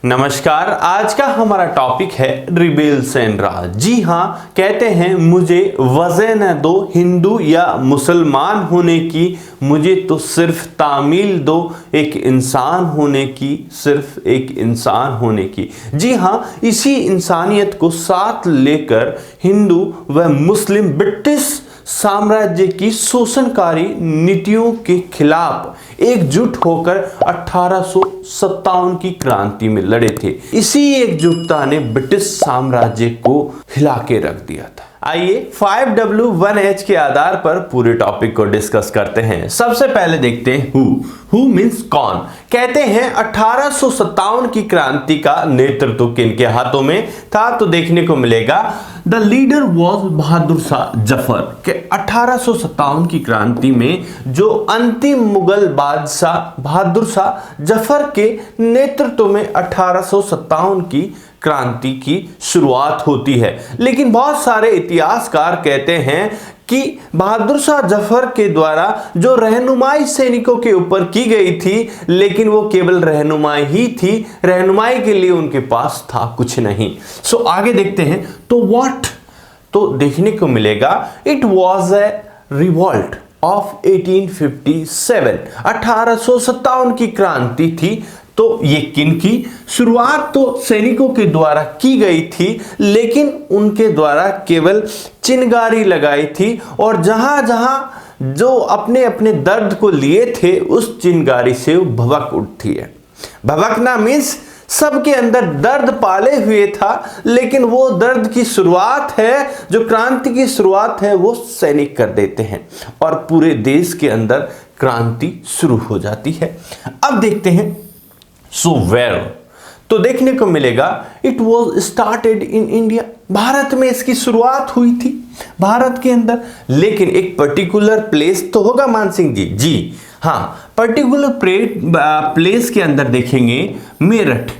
नमस्कार। आज का हमारा टॉपिक है रिबेल्स एंड राज। जी हाँ, कहते हैं मुझे वजह न दो हिंदू या मुसलमान होने की, मुझे तो सिर्फ तामील दो एक इंसान होने की, सिर्फ एक इंसान होने की। जी हाँ, इसी इंसानियत को साथ लेकर हिंदू व मुस्लिम ब्रिटिश साम्राज्य की शोषणकारी नीतियों के खिलाफ एकजुट होकर 1857 की क्रांति में लड़े थे। इसी एकजुटता ने ब्रिटिश साम्राज्य को हिला के रख दिया था। आइए 5W1H के आधार पर पूरे टॉपिक को डिस्कस करते हैं। सबसे पहले देखते हैं हु मीन्स कौन। कहते हैं 1857 की क्रांति का नेतृत्व किनके हाथों में था, तो देखने को मिलेगा द लीडर वॉज बहादुर शाह जफर के 1857 की क्रांति में जो अंतिम मुगल बादशाह बहादुर शाह जफर के नेतृत्व में 1857 की क्रांति की शुरुआत होती है। लेकिन बहुत सारे इतिहासकार कहते हैं कि बहादुर शाह जफर के द्वारा जो रहनुमाई सैनिकों के ऊपर की गई थी, लेकिन वो केवल रहनुमाई ही थी, रहनुमाई के लिए उनके पास था कुछ नहीं। सो आगे देखते हैं तो व्हाट, तो देखने को मिलेगा it was a revolt of 1857, 1857 की क्रांति थी। तो ये किन की शुरुआत तो सैनिकों के द्वारा की गई थी, लेकिन उनके द्वारा केवल चिनगारी लगाई थी और जहां जहां जो अपने अपने दर्द को लिए थे उस चिनगारी से भभक उठती है। भभकना मीन्स सबके अंदर दर्द पाले हुए था, लेकिन वो दर्द की शुरुआत है, जो क्रांति की शुरुआत है वो सैनिक कर देते हैं और पूरे देश के अंदर क्रांति शुरू हो जाती है। अब देखते हैं सो वेयर, तो देखने को मिलेगा it was started in India, Bharat में इसकी शुरुआत हुई थी, भारत के अंदर। लेकिन एक पर्टिकुलर प्लेस तो होगा मानसिंह जी। जी हाँ, पर्टिकुलर प्लेस के अंदर देखेंगे मेरठ।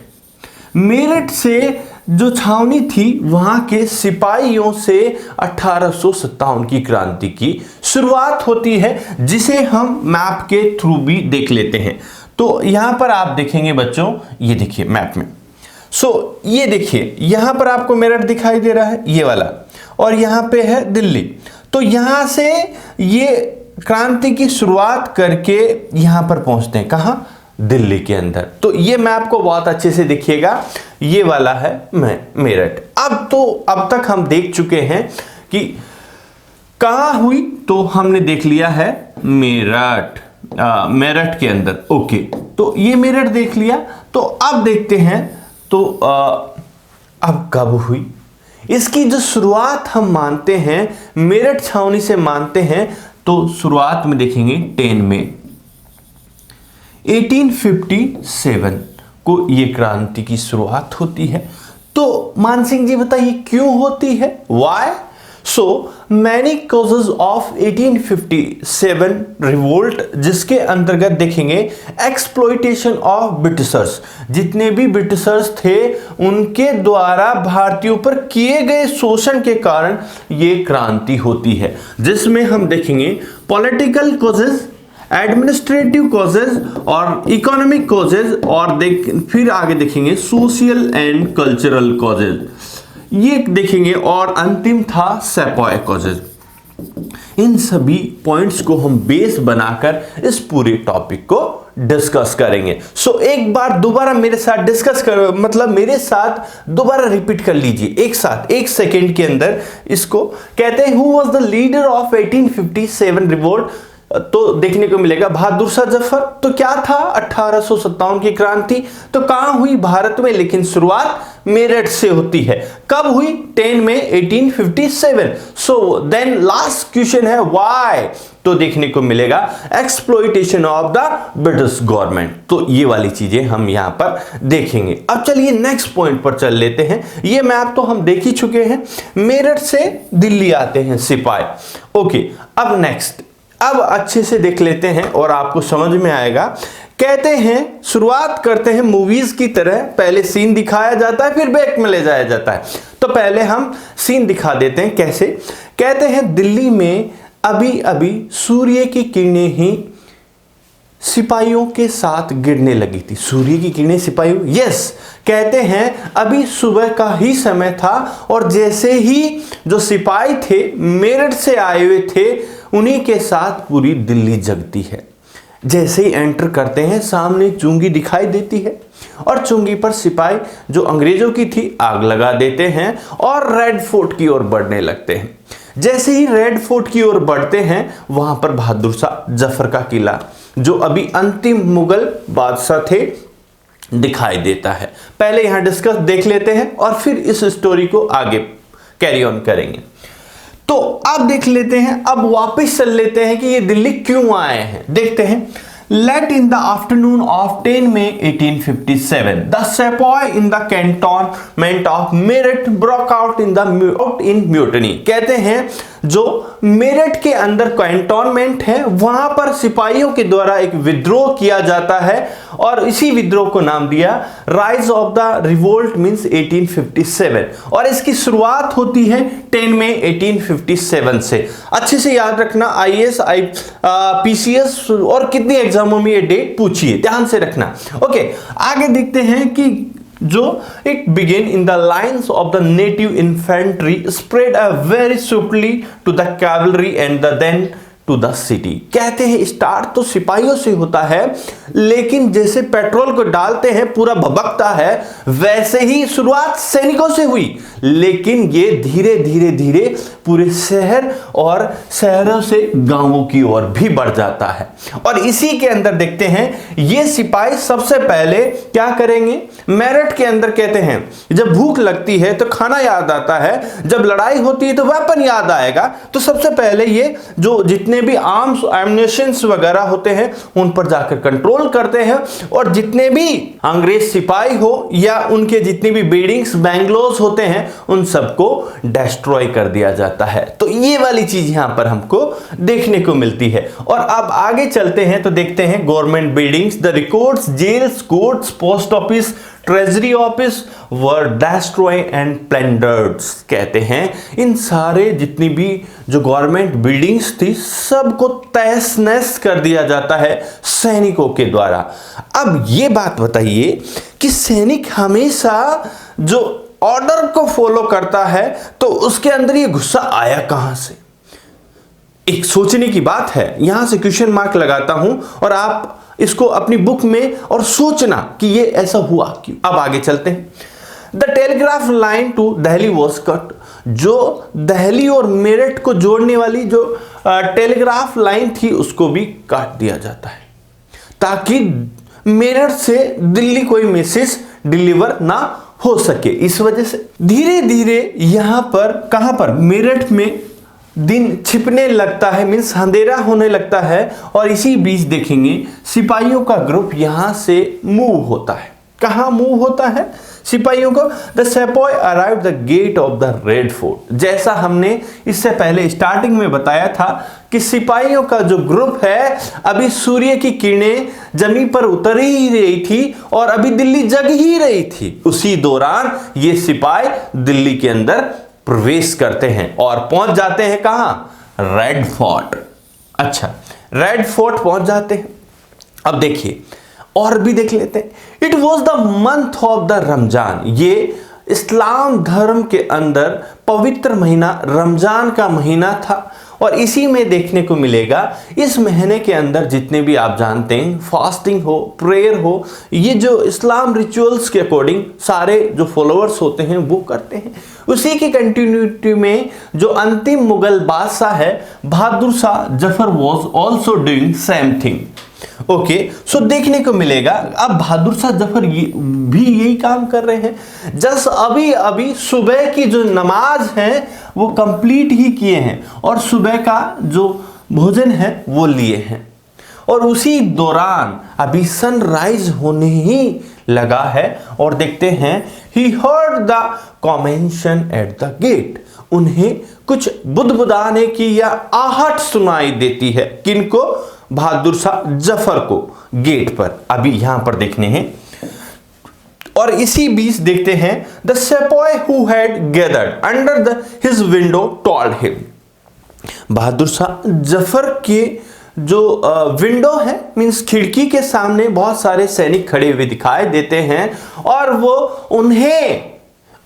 मेरठ से जो छावनी थी वहां के सिपाहियों से 1857 की क्रांति की शुरुआत होती है, जिसे हम मैप के थ्रू भी देख लेते हैं। तो यहां पर आप देखेंगे बच्चों, ये देखिए मैप में, सो ये देखिए यहां पर आपको मेरठ दिखाई दे रहा है ये वाला, और यहां पे है दिल्ली। तो यहां से ये क्रांति की शुरुआत करके यहां पर पहुंचते हैं, कहां, दिल्ली के अंदर। तो ये मैप को बहुत अच्छे से देखिएगा, ये वाला है मेरठ। अब तक हम देख चुके हैं कि कहां हुई, तो हमने देख लिया है मेरठ, मेरठ के अंदर। ओके, तो ये मेरठ देख लिया। तो अब देखते हैं तो अब कब हुई इसकी जो शुरुआत हम मानते हैं मेरठ छावनी से मानते हैं, तो शुरुआत में देखेंगे 10 मई 1857 को ये क्रांति की शुरुआत होती है। तो मानसिंह जी बताइए क्यों होती है, why? So many causes of 1857 revolt, जिसके अंतर्गत देखेंगे एक्सप्लॉइटेशन ऑफ ब्रिटिशर्स, जितने भी ब्रिटिशर्स थे उनके द्वारा भारतीयों पर किए गए शोषण के कारण ये क्रांति होती है, जिसमें हम देखेंगे पॉलिटिकल कॉजेज, एडमिनिस्ट्रेटिव कॉजेज और इकोनॉमिक कॉजेज, और फिर आगे देखेंगे सोशल एंड कल्चरल कॉजेज, ये देखेंगे, और अंतिम था सेपॉय कॉजेज। इन सभी पॉइंट्स को हम बेस बनाकर इस पूरे टॉपिक को डिस्कस करेंगे। सो एक बार दोबारा मेरे साथ डिस्कस कर, मतलब मेरे साथ दोबारा रिपीट कर लीजिए एक साथ, एक सेकेंड के अंदर। इसको कहते हैं who was the leader of 1857 revolt, तो देखने को मिलेगा बहादुर शाह जफर। तो क्या था 1857 की क्रांति, तो कहां हुई, भारत में, लेकिन शुरुआत मेरठ से होती है। कब हुई, 10 मई 1857। सो देन लास्ट क्वेश्चन है व्हाई, तो देखने को मिलेगा exploitation of the British government. तो ये वाली चीजें हम यहां पर देखेंगे। अब चलिए नेक्स्ट पॉइंट पर चल लेते हैं। ये मैप तो हम देख ही चुके हैं, मेरठ से दिल्ली आते हैं सिपाही। ओके, अब नेक्स्ट, अब अच्छे से देख लेते हैं और आपको समझ में आएगा। कहते हैं शुरुआत करते हैं मूवीज की तरह, पहले सीन दिखाया जाता है फिर बैक में ले जाया जाता है। तो पहले हम सीन दिखा देते हैं कैसे। कहते हैं दिल्ली में अभी अभी सूर्य की किरणें ही सिपाहियों के साथ गिरने लगी थी। सूर्य की किरणें सिपाहियों, यस, कहते हैं अभी सुबह का ही समय था और जैसे ही जो सिपाही थे मेरठ से आए हुए थे उन्हीं के साथ पूरी दिल्ली जगती है। जैसे ही एंटर करते हैं सामने चुंगी दिखाई देती है और चुंगी पर सिपाही जो अंग्रेजों की थी आग लगा देते हैं और रेड फोर्ट की ओर बढ़ने लगते हैं। जैसे ही रेड फोर्ट की ओर बढ़ते हैं वहां पर बहादुर शाह जफर का किला जो अभी अंतिम मुगल बादशाह थे दिखाई देता है। पहले यहां डिस्कस देख लेते हैं और फिर इस स्टोरी को आगे कैरी ऑन करेंगे। तो अब देख लेते हैं, अब वापस चल लेते हैं कि ये दिल्ली क्यों आए हैं। देखते हैं। Late in the afternoon of 10 May 1857, the sepoy in the cantonment of Meerut broke out in mutiny। कहते हैं जो मेरठ के अंदर कैंटोनमेंट है वहां पर सिपाहियों के द्वारा एक विद्रोह किया जाता है और इसी विद्रोह को नाम दिया rise of the revolt means 1857 और इसकी शुरुआत होती है 10 मई 1857 से। अच्छे से याद रखना, IAS PCS और कितनी एग्जामों में ये डेट पूछी है, ध्यान से रखना। ओके, आगे देखते हैं कि जो it began in the lines of the native infantry spread very swiftly to the cavalry and then to the city। कहते हैं स्टार्ट तो सिपाहियों से होता है लेकिन जैसे पेट्रोल को डालते हैं पूरा भभकता है वैसे ही शुरुआत सैनिकों से हुई लेकिन ये धीरे धीरे धीरे पूरे शहर और शहरों से गांवों की ओर भी बढ़ जाता है। और इसी के अंदर देखते हैं ये सिपाही सबसे पहले क्या करेंगे, मेरठ के अंदर कहते हैं जब भूख लगती है तो खाना याद आता है, जब लड़ाई होती है तो वेपन याद आएगा। तो सबसे पहले ये जो जितने भी आर्म्स एम्युनिशंस वगैरह होते हैं उन पर जाकर कंट्रोल करते हैं और जितने भी अंग्रेज सिपाही हो या उनके जितनी भी बिल्डिंग्स बैंगलोर्स होते हैं उन सबको डिस्ट्रॉय कर दिया जाता है। तो ये वाली चीज यहां पर हमको देखने को मिलती है। और अब आगे चलते हैं तो देखते हैं government buildings, the records, jails, courts, post office, treasury office were destroy and plundered. कहते हैं इन सारे जितनी भी जो गवर्नमेंट बिल्डिंग्स थी सबको तहस नहस कर दिया जाता है सैनिकों के द्वारा। अब ये बात बताइए कि सैनिक हमेशा जो ऑर्डर को फॉलो करता है तो उसके अंदर ये गुस्सा आया कहां से, एक सोचने की बात है। यहां से क्वेश्चन मार्क लगाता हूं और आप इसको अपनी बुक में और सोचना कि ये ऐसा हुआ क्यों। अब आगे चलते हैं। The telegraph line to Delhi was cut. जो दिल्ली और मेरठ को जोड़ने वाली जो टेलीग्राफ लाइन थी उसको भी काट दिया जाता है ताकि मेरठ से दिल्ली कोई मैसेज डिलीवर ना हो सके। इस वजह से धीरे धीरे यहां पर कहां पर मेरठ में दिन छिपने लगता है, मीन्स अंधेरा होने लगता है और इसी बीच देखेंगे सिपाहियों का ग्रुप यहां से मूव होता है। कहां मूव होता है सिपाहियों को? The sepoy arrived the gate of the Red Fort. जैसा हमने इससे पहले स्टार्टिंग में बताया था कि सिपाहियों का जो ग्रुप है अभी सूर्य की किरणें जमीन पर उतर ही रही थी और अभी दिल्ली जग ही रही थी। उसी दौरान ये सिपाही दिल्ली के अंदर प्रवेश करते हैं और पहुंच जाते हैं कहां? Red fort. अच्छा, रेड फोर्ट पहुंच जाते हैं। अब देखिए और भी देख लेते हैं। It was the month of the Ramzan. ये इस्लाम धर्म के अंदर पवित्र महीना रमजान का महीना था और इसी में देखने को मिलेगा इस महीने के अंदर जितने भी आप जानते हैं फास्टिंग हो, प्रेयर हो, ये जो इस्लाम रिचुअल्स के अकॉर्डिंग सारे जो फॉलोअर्स होते हैं वो करते हैं। उसी की कंटिन्यूटी में जो अंतिम मुगल बादशाह है Bahadur Shah Zafar was also doing same thing. Okay, so देखने को मिलेगा अब बहादुर शाह जफर भी यही काम कर रहे हैं। जस्ट अभी अभी सुबह की जो नमाज है वो कंप्लीट ही किए हैं और सुबह का जो भोजन है वो लिए हैं और उसी दौरान अभी सनराइज होने ही लगा है और देखते हैं he heard the commotion at the gate. उन्हें कुछ बुदबुदाने की या आहट सुनाई देती है। किनको? बहादुर शाह जफर को गेट पर। अभी यहां पर देखने हैं और इसी बीच देखते हैं the sepoy who had gathered under his window told him. Bahadur Shah Zafar के जो विंडो है मींस खिड़की के सामने बहुत सारे सैनिक खड़े हुए दिखाई देते हैं और वो उन्हें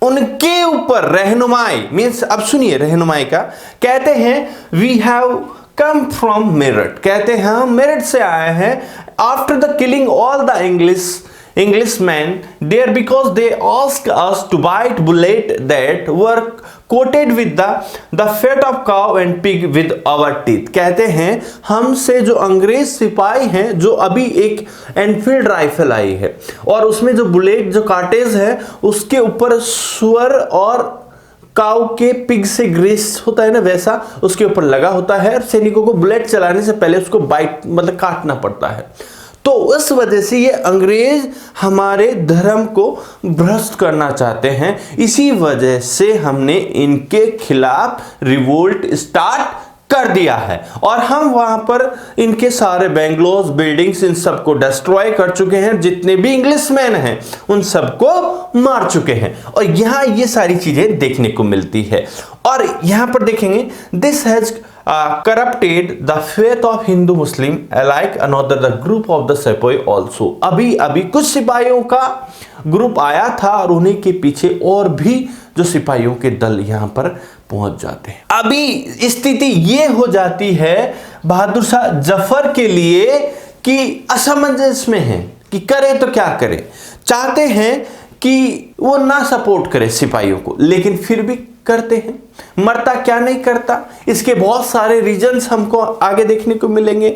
उनके ऊपर रहनुमाई मींस, अब सुनिए रहनुमाई का, कहते हैं we have come from Meerut, कहते हैं हम मेरठ से आए हैं। After the killing all the Englishmen there because they asked us to bite bullet that were coated with the fat of cow and pig with our teeth, कहते हैं हमसे जो अंग्रेज सिपाही हैं, जो अभी एक एनफील्ड राइफल आई है और उसमें जो बुलेट जो काटेज है उसके ऊपर सुअर और काऊ के पिग से ग्रेस होता है ना, वैसा उसके ऊपर लगा होता है और सैनिकों को बुलेट चलाने से पहले उसको बाइट मतलब काटना पड़ता है। तो उस वजह से ये अंग्रेज हमारे धर्म को भ्रष्ट करना चाहते हैं, इसी वजह से हमने इनके खिलाफ रिवोल्ट स्टार्ट कर दिया है और हम वहां पर इनके सारे बेंगलोर बिल्डिंग्स इन सबको डिस्ट्रॉय कर चुके हैं, जितने भी इंग्लिशमैन हैं उन सबको मार चुके हैं और यहां ये सारी चीजें देखने को मिलती है। और यहां पर देखेंगे this has corrupted the faith of Hindu Muslim alike another the group of the sepoy also, अभी कुछ सिपाहियों का ग्रुप आया था और उन्हीं के पीछे और भी जो सिपाहियों के दल यहां पर पहुंच जाते हैं। अभी स्थिति ये हो जाती है बहादुर शाह जफर के लिए कि असमंजस में है कि करे तो क्या करे, चाहते हैं कि वो ना सपोर्ट करे सिपाहियों को, लेकिन फिर भी करते हैं। मरता क्या नहीं करता, इसके बहुत सारे रीजंस हमको आगे देखने को मिलेंगे।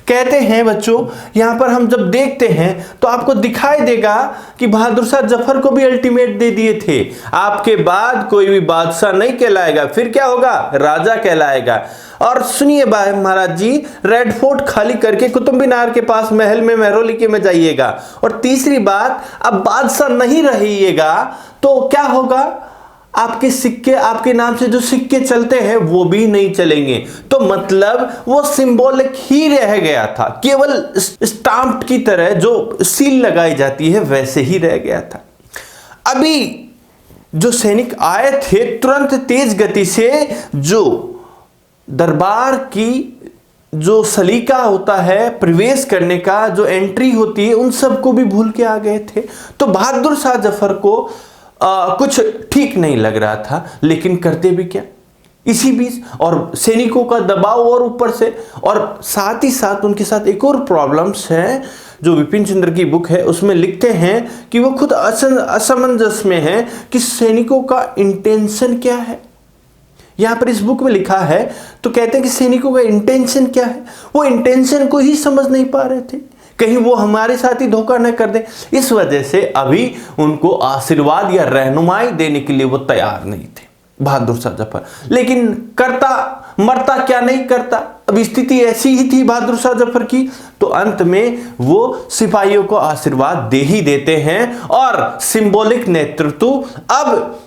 कहते हैं बच्चों यहां पर हम जब देखते हैं तो आपको दिखाई देगा कि बहादुर शाह जफर को भी अल्टीमेट दे दिए थे, आपके बाद कोई भी बादशाह नहीं कहलाएगा, फिर क्या होगा, राजा कहलाएगा। और सुनिए महाराज जी, रेड फोर्ट खाली करके कुतुब मीनार के पास महल में महरौली के में जाइएगा। और तीसरी बात, अब बादशाह नहीं रहिएगा तो क्या होगा, आपके सिक्के, आपके नाम से जो सिक्के चलते हैं वो भी नहीं चलेंगे। तो मतलब वो सिंबॉलिक ही रह गया था, केवल स्टाम्प की तरह जो सील लगाई जाती है वैसे ही रह गया था। अभी जो सैनिक आए थे तुरंत तेज गति से जो दरबार की जो सलीका होता है प्रवेश करने का, जो एंट्री होती है, उन सबको भी भूल के आ गए थे। तो बहादुर शाह जफर को कुछ ठीक नहीं लग रहा था, लेकिन करते भी क्या, इसी बीच और सैनिकों का दबाव और ऊपर से, और साथ ही साथ उनके साथ एक और प्रॉब्लम्स है जो विपिन चंद्र की बुक है उसमें लिखते हैं कि वो खुद असमंजस में है कि सैनिकों का इंटेंशन क्या है। यहां पर इस बुक में लिखा है तो कहते हैं कि सैनिकों का इंटेंशन क्या है, वो इंटेंशन को ही समझ नहीं पा रहे थे, कहीं वो हमारे साथ ही धोखा न कर दे। इस वजह से अभी उनको आशीर्वाद या रहनुमाई देने के लिए वो तैयार नहीं थे बहादुर शाह जफर। लेकिन करता मरता क्या नहीं करता, अब स्थिति ऐसी ही थी बहादुर शाह जफर की, तो अंत में वो सिपाहियों को आशीर्वाद दे ही देते हैं और सिंबॉलिक नेतृत्व अब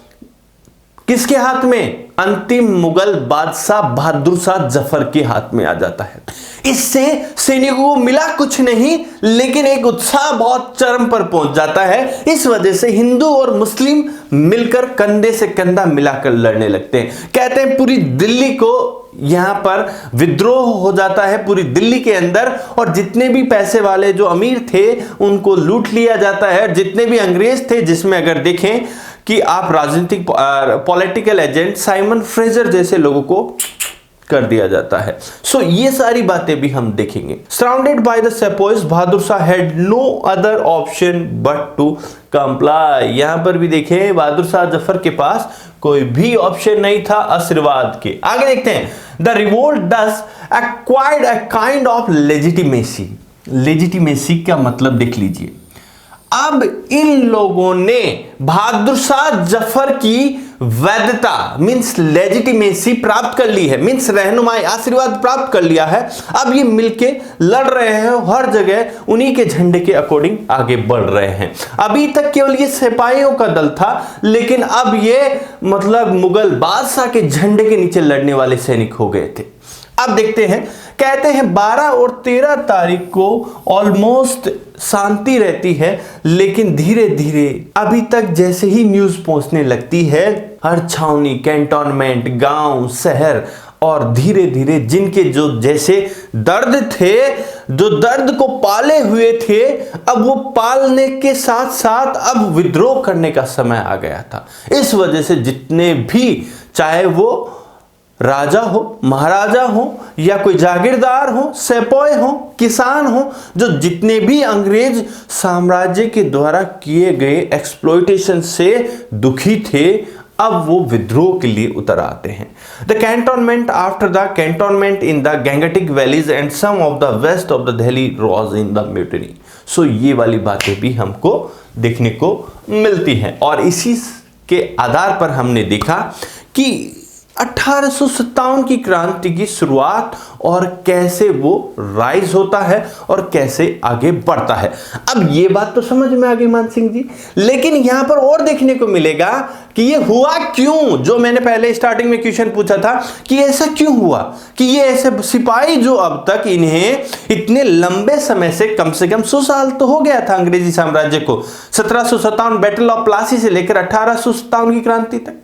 किसके हाथ में, अंतिम मुगल बादशाह बहादुर शाह जफर के हाथ में आ जाता है। इससे सैनिकों को मिला कुछ नहीं, लेकिन एक उत्साह बहुत चरम पर पहुंच जाता है। इस वजह से हिंदू और मुस्लिम मिलकर कंधे से कंधा मिलाकर लड़ने लगते हैं। कहते हैं पूरी दिल्ली को यहां पर विद्रोह हो जाता है, पूरी दिल्ली के अंदर, और जितने भी पैसे वाले जो अमीर थे उनको लूट लिया जाता है। जितने भी अंग्रेज थे, जिसमें अगर देखें कि आप राजनीतिक पॉलिटिकल एजेंट साइमन फ्रेजर जैसे लोगों को कर दिया जाता है। सो ये सारी बातें भी हम देखेंगे। Surrounded by the sepoys, Bahadur Shah had no other option but to comply. यहां पर भी देखें बहादुर शाह जफर के पास कोई भी ऑप्शन नहीं था आशीर्वाद के। आगे देखते हैं, द रिवोल्ट दस acquired a kind of legitimacy. Legitimacy का मतलब देख लीजिए, अब इन लोगों ने बहादुर शाह जफर की वैधता मींस लेजिटिमेसी प्राप्त कर ली है, मींस रहनुमाई आशीर्वाद प्राप्त कर लिया है। अब ये मिलके लड़ रहे हैं, हर जगह उन्हीं के झंडे के अकॉर्डिंग आगे बढ़ रहे हैं। अभी तक केवल ये सिपाहियों का दल था, लेकिन अब ये मतलब मुगल बादशाह के झंडे के नीचे लड़ने वाले सैनिक हो गए थे। अब देखते हैं, कहते हैं 12 और 13 तारीख को ऑलमोस्ट शांति रहती है, लेकिन धीरे धीरे अभी तक जैसे ही न्यूज पहुंचने लगती है, हर छावनी, कैंटोनमेंट, गांव, शहर और धीरे धीरे जिनके जो जैसे दर्द थे, जो दर्द को पाले हुए थे, अब वो पालने के साथ साथ अब विद्रोह करने का समय आ गया था। इस वजह से जितने भी, चाहे वो राजा हो, महाराजा हो, या कोई जागीरदार हो, सेपॉय हो, किसान हो, जो जितने भी अंग्रेज साम्राज्य के द्वारा किए गए एक्सप्लॉयटेशन से दुखी थे, अब वो विद्रोह के लिए उतर आते हैं। The cantonment after the cantonment in the Gangetic valleys and some of the west of the Delhi was in the mutiny. So ये वाली बातें भी हमको देखने को मिलती हैं, और इसी के आधार पर हमने देखा कि 1857 की क्रांति की शुरुआत और कैसे वो राइज होता है और कैसे आगे बढ़ता है। अब ये बात तो समझ में आ गई मान सिंह जी, लेकिन यहां पर और देखने को मिलेगा कि ये हुआ क्यों। जो मैंने पहले स्टार्टिंग में क्वेश्चन पूछा था कि ऐसा क्यों हुआ कि ये ऐसे सिपाही जो अब तक इन्हें इतने लंबे समय से कम 100 साल तो हो गया था अंग्रेजी साम्राज्य को, 1757 बैटल ऑफ प्लासी से लेकर 1857 की क्रांति तक,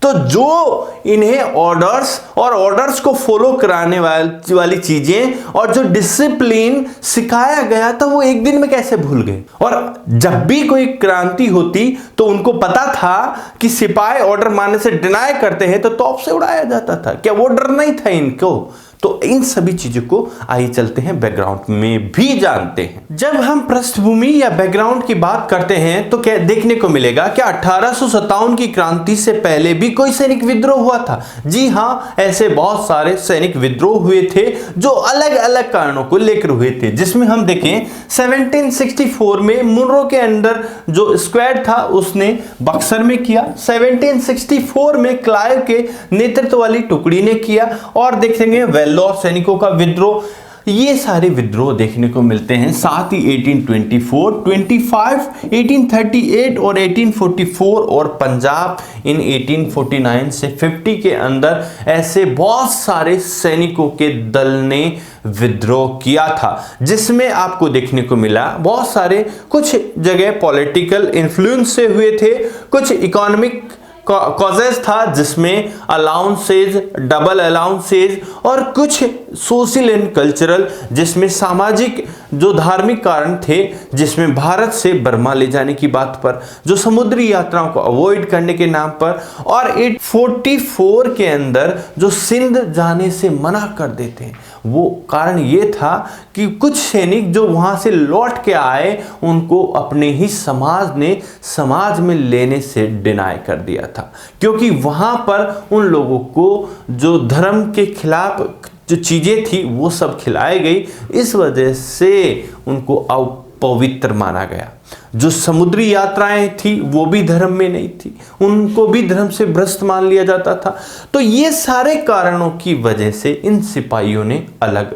तो जो इन्हें ऑर्डर्स को फॉलो कराने वाली चीजें और जो डिसिप्लिन सिखाया गया था वो एक दिन में कैसे भूल गए। और जब भी कोई क्रांति होती तो उनको पता था कि सिपाही ऑर्डर मानने से डिनाई करते हैं तो तोप से उड़ाया जाता था। क्या वो डर नहीं था इनको? तो इन सभी चीजों को आइए चलते हैं बैकग्राउंड में भी जानते हैं। जब हम पृष्ठभूमि या बैकग्राउंड की बात करते हैं तो क्या देखने को मिलेगा कि 1857 की क्रांति से पहले भी कोई सैनिक विद्रोह हुआ था। जी हां, ऐसे बहुत सारे सैनिक विद्रोह हुए थे जो अलग अलग कारणों को लेकर हुए थे, जिसमें हम देखें 1764 में मुनरो के अंदर जो स्क्वाड था उसने बक्सर में किया, 1764 में क्लाइव के नेतृत्व वाली टुकड़ी ने किया, और देखेंगे वेल्लोर सैनिकों का विद्रोह। ये सारे विद्रोह देखने को मिलते हैं। साथ ही 1824, 25, 1838 और 1844 और पंजाब इन 1849 से 50 के अंदर ऐसे बहुत सारे सैनिकों के दल ने विद्रोह किया था, जिसमें आपको देखने को मिला बहुत सारे, कुछ जगह पॉलिटिकल इन्फ्लुएंस से हुए थे, कुछ इकोनॉमिक कॉजेस था जिसमें अलाउंसेज, डबल अलाउंसेज, और कुछ सोशल एंड कल्चरल जिसमें सामाजिक जो धार्मिक कारण थे, जिसमें भारत से बर्मा ले जाने की बात पर, जो समुद्री यात्राओं को अवॉइड करने के नाम पर, और 844 के अंदर जो सिंध जाने से मना कर देते हैं। वो कारण ये था कि कुछ सैनिक जो वहां से लौट के आए उनको अपने ही समाज में लेने से डिनाई कर दिया था, क्योंकि वहां पर उन लोगों को जो धर्म के खिलाफ जो चीजें थी वो सब खिलाई गई, इस वजह से उनको अपवित्र माना गया। जो समुद्री यात्राएं थी वो भी धर्म में नहीं थी, उनको भी धर्म से भ्रष्ट मान लिया जाता था। तो ये सारे कारणों की वजह से इन सिपाहियों ने अलग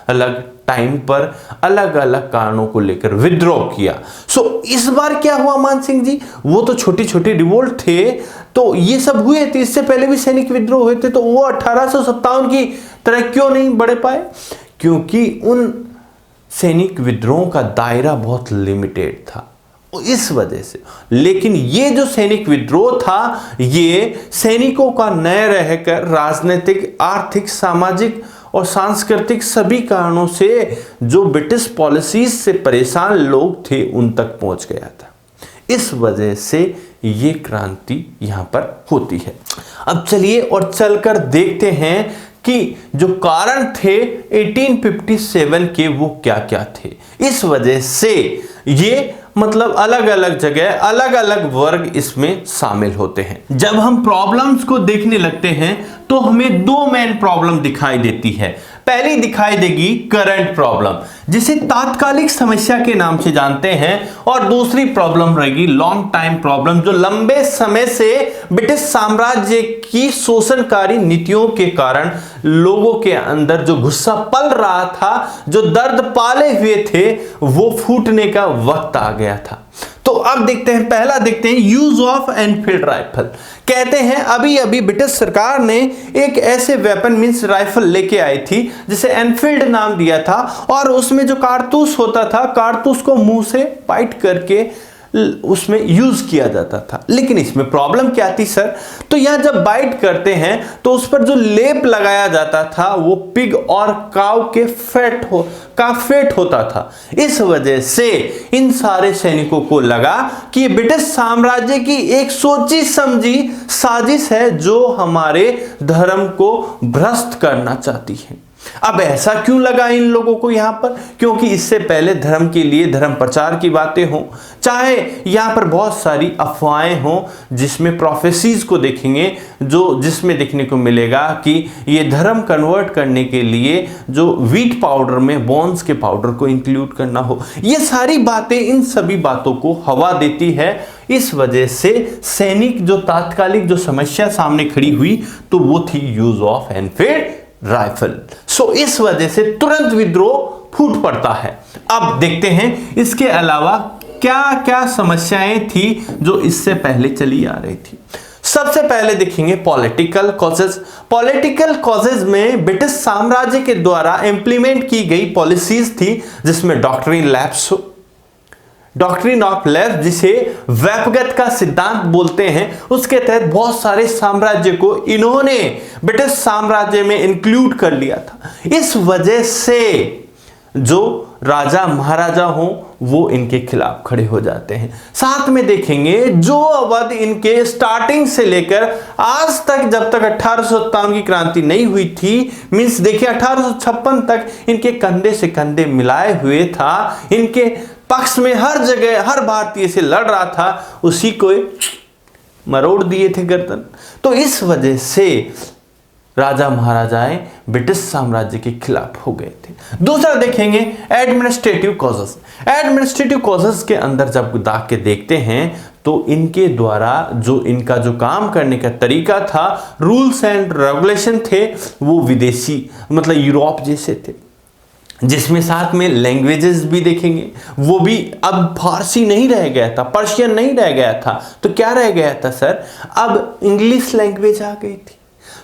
अलग टाइम पर अलग अलग कारणों को लेकर विद्रोह किया। सो इस बार क्या हुआ मान सिंह जी, वो तो छोटी छोटी रिवोल्ट थे, तो ये सब हुए थे, इससे पहले भी सैनिक विद्रोह हुए थे, तो वो 1857 की तरह क्यों नहीं बढ़ पाए? क्योंकि उन सैनिक विद्रोहों का दायरा बहुत लिमिटेड था, इस वजह से। लेकिन ये जो सैनिक विद्रोह था, ये सैनिकों का न रहकर राजनीतिक, आर्थिक, सामाजिक और सांस्कृतिक सभी कारणों से जो ब्रिटिश पॉलिसीज से परेशान लोग थे उन तक पहुंच गया था। इस वजह से ये क्रांति यहां पर होती है। अब चलिए और चलकर देखते हैं कि जो कारण थे 1857 के वो क्या क्या थे। इस वजह से ये मतलब अलग अलग जगह अलग अलग वर्ग इसमें शामिल होते हैं। जब हम प्रॉब्लम्स को देखने लगते हैं तो हमें दो मेन प्रॉब्लम दिखाई देती है। पहली दिखाई देगी करंट प्रॉब्लम, जिसे तात्कालिक समस्या के नाम से जानते हैं, और दूसरी प्रॉब्लम रहेगी लॉन्ग टाइम प्रॉब्लम, जो लंबे समय से ब्रिटिश साम्राज्य की शोषणकारी नीतियों के कारण लोगों के अंदर जो गुस्सा पल रहा था, जो दर्द पाले हुए थे, वो फूटने का वक्त आ गया था। तो अब देखते हैं, पहला देखते हैं यूज ऑफ एनफील्ड राइफल। कहते हैं अभी अभी ब्रिटिश सरकार ने एक ऐसे वेपन मींस राइफल लेके आई थी जिसे एनफील्ड नाम दिया था, और उसमें जो कारतूस होता था, कारतूस को मुंह से बाइट करके उसमें यूज किया जाता था। लेकिन इसमें प्रॉब्लम क्या थी सर, तो यहां जब बाइट करते हैं तो उस पर जो लेप लगाया जाता था वो पिग और काऊ के फैट होता था। इस वजह से इन सारे सैनिकों को लगा कि ये ब्रिटिश साम्राज्य की एक सोची समझी साजिश है जो हमारे धर्म को भ्रष्ट करना चाहती है। अब ऐसा क्यों लगा इन लोगों को यहां पर, क्योंकि इससे पहले धर्म के लिए धर्म प्रचार की बातें हों, चाहे यहां पर बहुत सारी अफवाहें हों, जिसमें प्रोफेसीज को देखेंगे जिसमें देखने को मिलेगा कि ये धर्म कन्वर्ट करने के लिए जो व्हीट पाउडर में बोन्स के पाउडर को इंक्लूड करना हो, ये सारी बातें इन सभी बातों को हवा देती है। इस वजह से सैनिक जो तात्कालिक जो समस्या सामने खड़ी हुई तो वो थी यूज ऑफ एनफील्ड राइफल। सो इस वजह से तुरंत विद्रोह फूट पड़ता है। अब देखते हैं इसके अलावा क्या क्या समस्याएं थी जो इससे पहले चली आ रही थी। सबसे पहले देखेंगे पॉलिटिकल कॉजेज। पॉलिटिकल कॉजेज में ब्रिटिश साम्राज्य के द्वारा इंप्लीमेंट की गई पॉलिसीज थी, जिसमें डॉक्ट्रिन ऑफ लैप्स जिसे वेपगत का सिद्धांत बोलते हैं, उसके तहत बहुत सारे साम्राज्य को इन्होंने ब्रिटिश साम्राज्य में इंक्लूड कर लिया था। इस वजह से जो राजा महाराजा हो वो इनके खिलाफ खड़े हो जाते हैं। साथ में देखेंगे जो अवध इनके स्टार्टिंग से लेकर आज तक, जब तक 1857 की क्रांति नहीं हुई थी, मींस देखिए 1856 तक इनके कंधे से कंधे मिलाए हुए था, इनके पक्ष में हर जगह हर भारतीय से लड़ रहा था, उसी को मरोड़ दिए थे गर्दन। तो इस वजह से राजा महाराजाएं ब्रिटिश साम्राज्य के खिलाफ हो गए थे। दूसरा देखेंगे एडमिनिस्ट्रेटिव कॉजेस। एडमिनिस्ट्रेटिव कॉजेस के अंदर जब दाग के देखते हैं तो इनके द्वारा जो इनका जो काम करने का तरीका था, रूल्स एंड रेगुलेशन थे, वो विदेशी मतलब यूरोप जैसे थे, जिसमें साथ में लैंग्वेजेस भी देखेंगे, वो भी अब फारसी नहीं रह गया था, पर्शियन नहीं रह गया था, तो क्या रह गया था सर, अब इंग्लिश लैंग्वेज आ गई थी।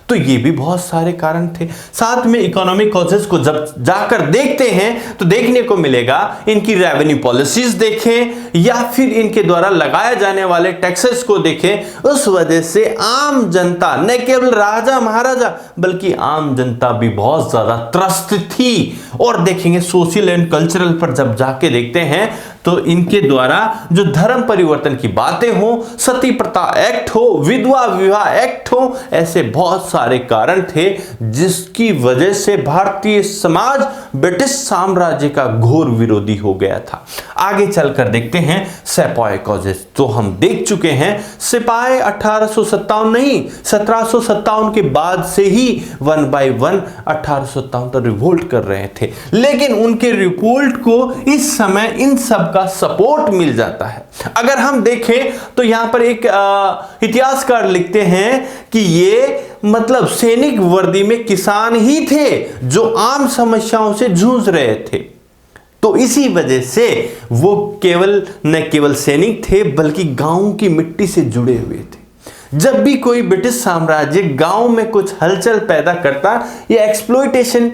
तो ये भी बहुत सारे कारण थे। साथ में इकोनॉमिक कॉजेस को जब जाकर देखते हैं तो देखने को मिलेगा इनकी रेवेन्यू पॉलिसीज देखें या फिर इनके द्वारा लगाए जाने वाले टैक्सेस को देखें। उस वजह से आम जनता, न केवल राजा महाराजा बल्कि आम जनता भी बहुत ज्यादा त्रस्त थी। और देखेंगे सोशल एंड कल्चरल पर जब जाके देखते हैं तो इनके द्वारा जो धर्म परिवर्तन की बातें हो, सती प्रथा एक्ट हो, विधवा विवाह एक्ट हो, ऐसे बहुत सारे कारण थे जिसकी वजह से भारतीय समाज ब्रिटिश साम्राज्य का घोर विरोधी हो गया था। आगे चलकर देखते हैं सेपॉय कॉजेस। तो हम देख चुके हैं सिपाही 1857 नहीं 1757 के बाद से ही 1 बाय 1 1857 तक रिवोल्ट कर रहे थे, लेकिन उनके रिवोल्ट को इस समय इन सब का सपोर्ट मिल जाता है। अगर हम देखें तो यहां पर एक इतिहासकार लिखते हैं कि ये मतलब सैनिक वर्दी में किसान ही थे जो आम समस्याओं से जूझ रहे थे। तो इसी वजह से वो न केवल सैनिक थे बल्कि गांव की मिट्टी से जुड़े हुए थे। जब भी कोई ब्रिटिश साम्राज्य गांव में कुछ हलचल पैदा करता या एक्सप्लॉयटेशन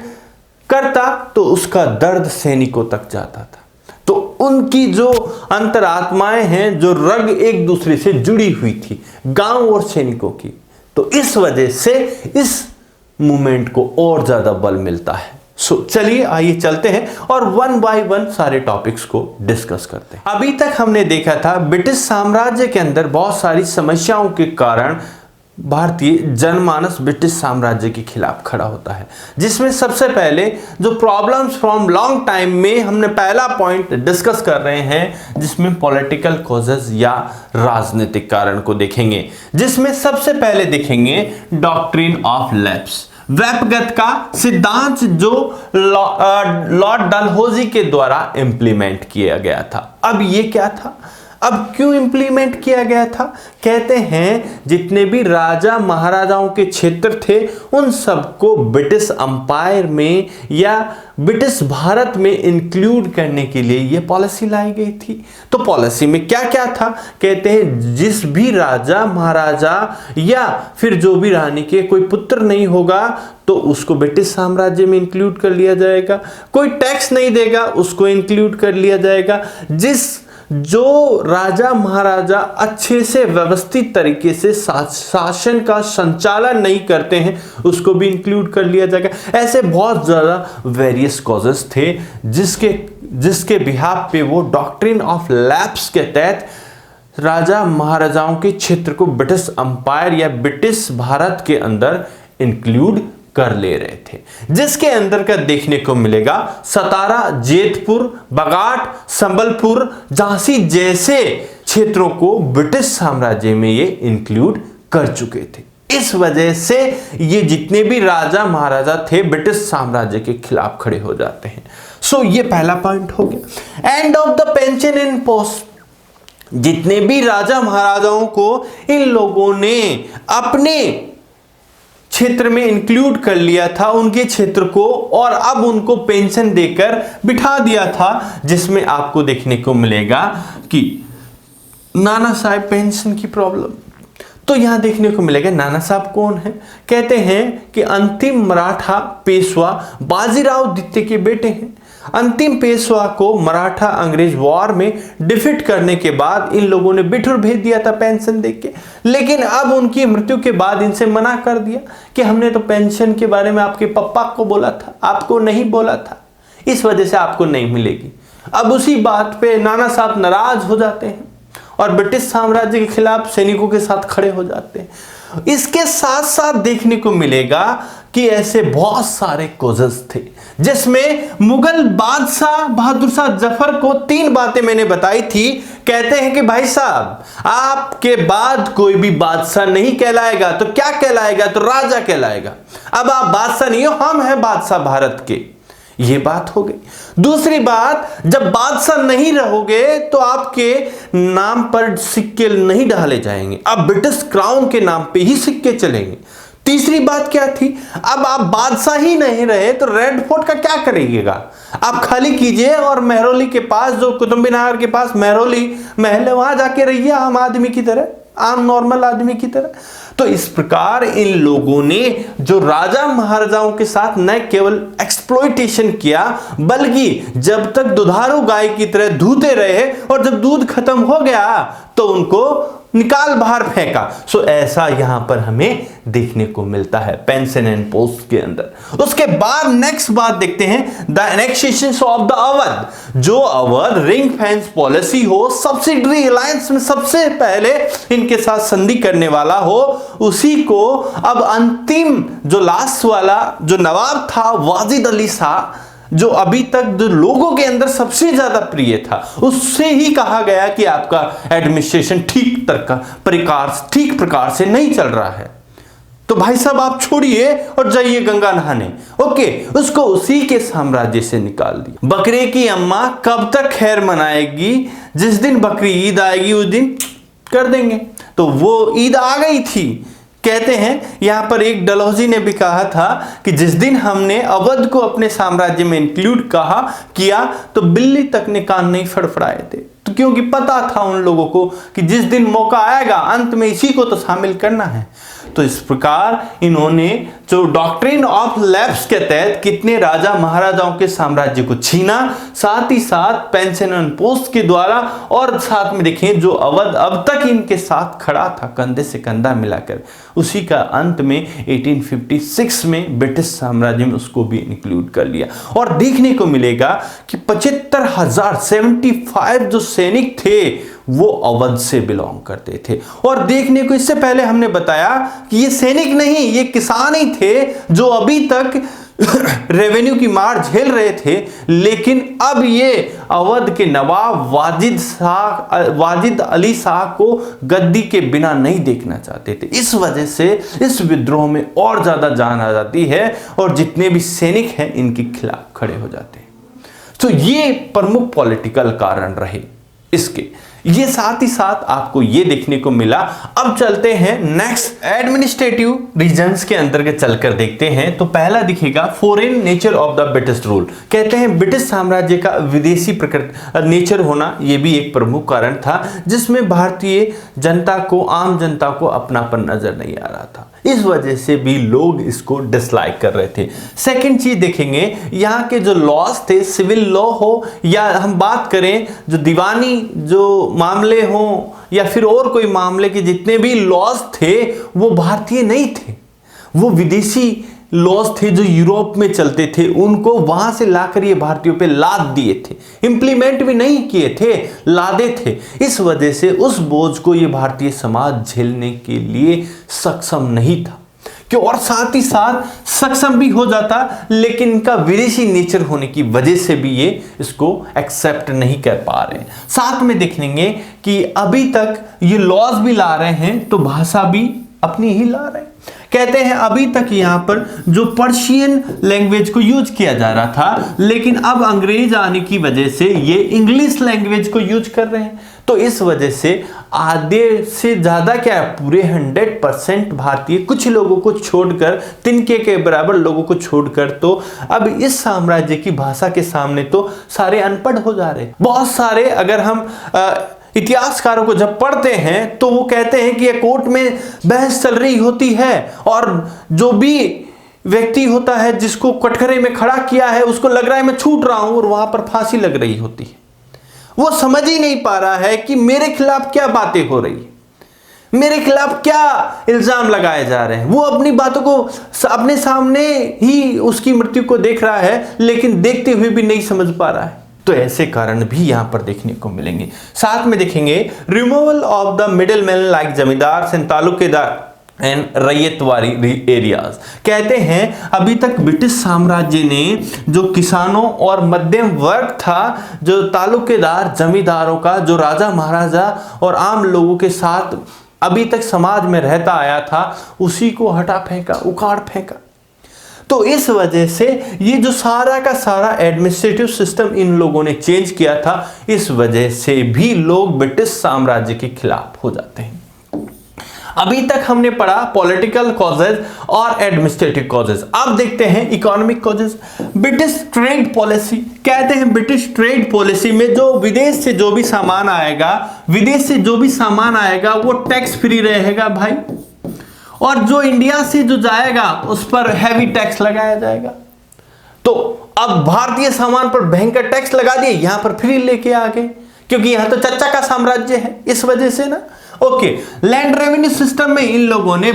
करता तो उसका दर्द सैनिकों तक जाता था। तो उनकी जो अंतरात्माएं हैं, जो रग एक दूसरे से जुड़ी हुई थी गांव और सैनिकों की, तो इस वजह से इस मूवमेंट को और ज्यादा बल मिलता है। सो चलिए आइए चलते हैं और 1 बाय 1 सारे टॉपिक्स को डिस्कस करते हैं। अभी तक हमने देखा था ब्रिटिश साम्राज्य के अंदर बहुत सारी समस्याओं के कारण भारतीय जनमानस ब्रिटिश साम्राज्य के खिलाफ खड़ा होता है, जिसमें सबसे पहले जो प्रॉब्लम्स फ्रॉम लॉन्ग टाइम में हमने पहला पॉइंट डिस्कस कर रहे हैं, जिसमें पॉलिटिकल कॉजेस या राजनीतिक कारण को देखेंगे, जिसमें सबसे पहले देखेंगे डॉक्ट्रिन ऑफ लैप्स, वेपगत का सिद्धांत जो लॉर्ड डलहौजी के द्वारा इंप्लीमेंट किया गया था। अब ये क्या था, अब क्यों इंप्लीमेंट किया गया था? कहते हैं जितने भी राजा महाराजाओं के क्षेत्र थे उन सबको ब्रिटिश अंपायर में या ब्रिटिश भारत में इंक्लूड करने के लिए यह पॉलिसी लाई गई थी। तो पॉलिसी में क्या क्या था? कहते हैं जिस भी राजा महाराजा या फिर जो भी रानी के कोई पुत्र नहीं होगा तो उसको ब्रिटिश साम्राज्य में इंक्लूड कर लिया जाएगा, कोई टैक्स नहीं देगा उसको इंक्लूड कर लिया जाएगा, जो राजा महाराजा अच्छे से व्यवस्थित तरीके से शासन का संचालन नहीं करते हैं उसको भी इंक्लूड कर लिया जाएगा। ऐसे बहुत ज़्यादा वेरियस कॉजेस थे जिसके बिहाफ पे वो डॉक्ट्रिन ऑफ लैप्स के तहत राजा महाराजाओं के क्षेत्र को ब्रिटिश अंपायर या ब्रिटिश भारत के अंदर इंक्लूड कर ले रहे थे, जिसके अंदर का देखने को मिलेगा सतारा, जेतपुर, बगाट, संबलपुर, झांसी जैसे क्षेत्रों को ब्रिटिश साम्राज्य में ये इंक्लूड कर चुके थे। इस वजह से ये जितने भी राजा महाराजा थे ब्रिटिश साम्राज्य के खिलाफ खड़े हो जाते हैं। सो ये पहला पॉइंट हो गया। End of the pension in post, जितने भी राजा महाराजाओं को इन लोगों ने अपने क्षेत्र में इंक्लूड कर लिया था, उनके क्षेत्र को, और अब उनको पेंशन देकर बिठा दिया था, जिसमें आपको देखने को मिलेगा कि नाना साहब पेंशन की प्रॉब्लम। तो यहां देखने को मिलेगा नाना साहब कौन है, कहते हैं कि अंतिम मराठा पेशवा बाजीराव द्वितीय के बेटे हैं। अंतिम पेशवा को मराठा अंग्रेज वॉर में डिफीट करने के बाद इन लोगों ने बिठूर भेज दिया था पेंशन देके, लेकिन अब उनकी मृत्यु के बाद इनसे मना कर दिया कि हमने तो पेंशन के बारे में आपके पप्पा को बोला था, आपको नहीं बोला था, इस वजह से आपको नहीं मिलेगी। अब उसी बात पे नाना साहब नाराज हो जाते हैं और ब्रिटिश साम्राज्य के खिलाफ सैनिकों के साथ खड़े हो जाते हैं। इसके साथ साथ देखने को मिलेगा कि ऐसे बहुत सारे कोजेस थे, जिसमें मुगल बादशाह बहादुर शाह जफर को 3 बातें मैंने बताई थी। कहते हैं कि भाई साहब आपके बाद कोई भी बादशाह नहीं कहलाएगा, तो क्या कहलाएगा, तो राजा कहलाएगा। अब आप बादशाह नहीं हो, हम हैं बादशाह भारत के, ये बात हो गई। दूसरी बात, जब बादशाह नहीं रहोगे तो आपके नाम पर सिक्के नहीं डाले जाएंगे, अब ब्रिटिश क्राउन के नाम पे ही सिक्के चलेंगे। तीसरी बात क्या थी, अब आप बादशाह ही नहीं रहे तो रेड फोर्ट का क्या करिएगा, आप खाली कीजिए और मेहरौली के पास, जो कुतुब मीनार के पास मेहरौली महल है, वहां जाके रहिए आम आदमी की तरह, आम नॉर्मल आदमी की तरह। तो इस प्रकार इन लोगों ने जो राजा महाराजाओं के साथ न केवल एक्सप्लॉइटेशन किया, बल्कि जब तक दुधारू गाय की तरह दूधते रहे और जब दूध खत्म हो गया तो उनको निकाल बाहर फेंका। सो ऐसा यहां पर हमें देखने को मिलता है पेंशन एंड पोस्ट के अंदर। उसके बाद नेक्स्ट बात देखते हैं, the annexation of the Awadh. जो अवध रिंग फेंस पॉलिसी हो, सब्सिडरी अलायंस में सबसे पहले इनके साथ संधि करने वाला हो, उसी को अब अंतिम जो लास्ट वाला जो नवाब था वाजिद अली शाह, जो अभी तक जो लोगों के अंदर सबसे ज्यादा प्रिय था, उससे ही कहा गया कि आपका एडमिनिस्ट्रेशन ठीक प्रकार से नहीं चल रहा है, तो भाई साहब आप छोड़िए और जाइए गंगा नहाने। ओके, उसको उसी के साम्राज्य से निकाल दिया। बकरे की अम्मा कब तक खैर मनाएगी, जिस दिन बकरी ईद आएगी उस दिन कर देंगे। तो वो ईद आ गई थी। कहते हैं यहां पर एक डलहौजी ने भी कहा था कि जिस दिन हमने अवध को अपने साम्राज्य में इंक्लूड किया तो बिल्ली तक ने कान नहीं फड़फड़ाए थे, तो क्योंकि पता था उन लोगों को कि जिस दिन मौका आएगा अंत में इसी को तो शामिल करना है। तो इस प्रकार इन्होंने जो डॉक्ट्रिन ऑफ लैप्स के तहत कितने राजा महाराजाओं के साम्राज्य को छीना, साथ ही साथ पेंशन एंड पोस्ट के द्वारा, और साथ में देखें जो अवध अब तक इनके साथ खड़ा था कंधे से कंधा मिलाकर, उसी का अंत में 1856 में ब्रिटिश साम्राज्य में उसको भी इंक्लूड कर लिया। और देखने को मिलेगा कि 75,075 जो सैनिक थे वो अवध से बिलोंग करते थे। और देखने को इससे पहले हमने बताया कि ये सैनिक नहीं, ये किसान ही थे जो अभी तक रेवेन्यू की मार झेल रहे थे, लेकिन अब ये अवध के नवाब वाजिद अली शाह को गद्दी के बिना नहीं देखना चाहते थे। इस वजह से इस विद्रोह में और ज्यादा जान आ जाती है और जितने भी सैनिक हैं इनके खिलाफ खड़े हो जाते हैं। तो ये प्रमुख पॉलिटिकल कारण रहे इसके। ये साथ ही साथ आपको ये देखने को मिला। अब चलते हैं नेक्स्ट एडमिनिस्ट्रेटिव रीजन्स के अंतर्गत चलकर देखते हैं। तो पहला दिखेगा foreign nature of the British rule. कहते हैं ब्रिटिश साम्राज्य का विदेशी प्रकृति नेचर होना ये भी एक प्रमुख कारण था, जिसमें भारतीय जनता को, आम जनता को अपनापन नजर नहीं आ रहा था। इस वजह से भी लोग इसको डिसलाइक कर रहे थे। सेकंड चीज देखेंगे, यहाँ के जो लॉज थे, सिविल लॉ हो या हम बात करें जो दीवानी जो मामले हो या फिर और कोई मामले के जितने भी लॉज थे वो भारतीय नहीं थे, वो विदेशी लॉज थे जो यूरोप में चलते थे। उनको वहां से लाकर ये भारतीयों पे लाद दिए थे, इंप्लीमेंट भी नहीं किए थे, लादे थे। इस वजह से उस बोझ को ये भारतीय समाज झेलने के लिए सक्षम नहीं था, क्यों, और साथ ही साथ सक्षम भी हो जाता, लेकिन इनका विदेशी नेचर होने की वजह से भी ये इसको एक्सेप्ट नहीं कर पा रहे। साथ में देखेंगे कि अभी तक ये लॉज भी ला रहे हैं तो भाषा भी अपनी ही ला रहे हैं। कहते हैं अभी तक यहाँ पर जो पर्शियन लैंग्वेज को यूज किया जा रहा था, लेकिन अब अंग्रेज आने की वजह से ये इंग्लिश लैंग्वेज को यूज कर रहे हैं। तो इस वजह से आधे से ज्यादा क्या है, पूरे 100% भारतीय, कुछ लोगों को छोड़कर, तिनके के बराबर लोगों को छोड़कर, तो अब इस साम्राज्य की भाषा के सामने तो सारे अनपढ़ हो जा रहे। बहुत सारे अगर हम इतिहासकारों को जब पढ़ते हैं तो वो कहते हैं कि ये कोर्ट में बहस चल रही होती है और जो भी व्यक्ति होता है जिसको कटघरे में खड़ा किया है उसको लग रहा है मैं छूट रहा हूं और वहां पर फांसी लग रही होती है। वो समझ ही नहीं पा रहा है कि मेरे खिलाफ क्या बातें हो रही है, मेरे खिलाफ क्या इल्जाम लगाए जा रहे हैं। वो अपनी बातों को अपने सामने ही उसकी मृत्यु को देख रहा है, लेकिन देखते हुए भी नहीं समझ पा रहा है। तो ऐसे कारण भी यहां पर देखने को मिलेंगे। साथ में देखेंगे removal of the middle man like जमींदार and taluqdar and ryotwari areas. कहते हैं अभी तक ब्रिटिश साम्राज्य ने जो किसानों और मध्यम वर्ग था, जो तालुकेदार जमींदारों का, जो राजा महाराजा और आम लोगों के साथ अभी तक समाज में रहता आया था, उसी को हटा फेंका, उखाड़ फेंका। तो इस वजह से ये जो सारा का सारा एडमिनिस्ट्रेटिव सिस्टम इन लोगों ने चेंज किया था, इस वजह से भी लोग ब्रिटिश साम्राज्य के खिलाफ हो जाते हैं। अभी तक हमने पढ़ा पॉलिटिकल कॉजेज और एडमिनिस्ट्रेटिव कॉजेज। अब देखते हैं economic causes. British trade policy. कहते हैं ब्रिटिश ट्रेड पॉलिसी में जो विदेश से जो भी सामान आएगा, विदेश से जो भी सामान आएगा वो टैक्स फ्री रहेगा भाई, और जो इंडिया से जो जाएगा उस पर हैवी टैक्स लगाया जाएगा। तो अब भारतीय सामान पर भयंकर टैक्स लगा दिए, यहां पर फ्री लेके आ गए, क्योंकि यहां तो चच्चा का साम्राज्य है, इस वजह से ना। ओके, लैंड रेवेन्यू सिस्टम में इन लोगों ने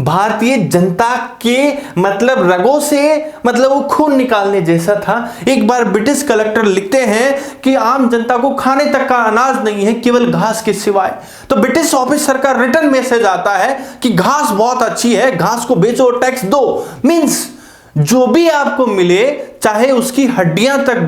भारतीय जनता के मतलब रगों से, मतलब वो खून निकालने जैसा था। एक बार ब्रिटिश कलेक्टर लिखते हैं कि आम जनता को खाने तक का अनाज नहीं है, केवल घास के सिवाय। तो ब्रिटिश ऑफिसर का रिटर्न मैसेज आता है कि घास बहुत अच्छी है, घास को बेचो, टैक्स दो। मींस जो भी आपको मिले, चाहे उसकी हड्डियां तक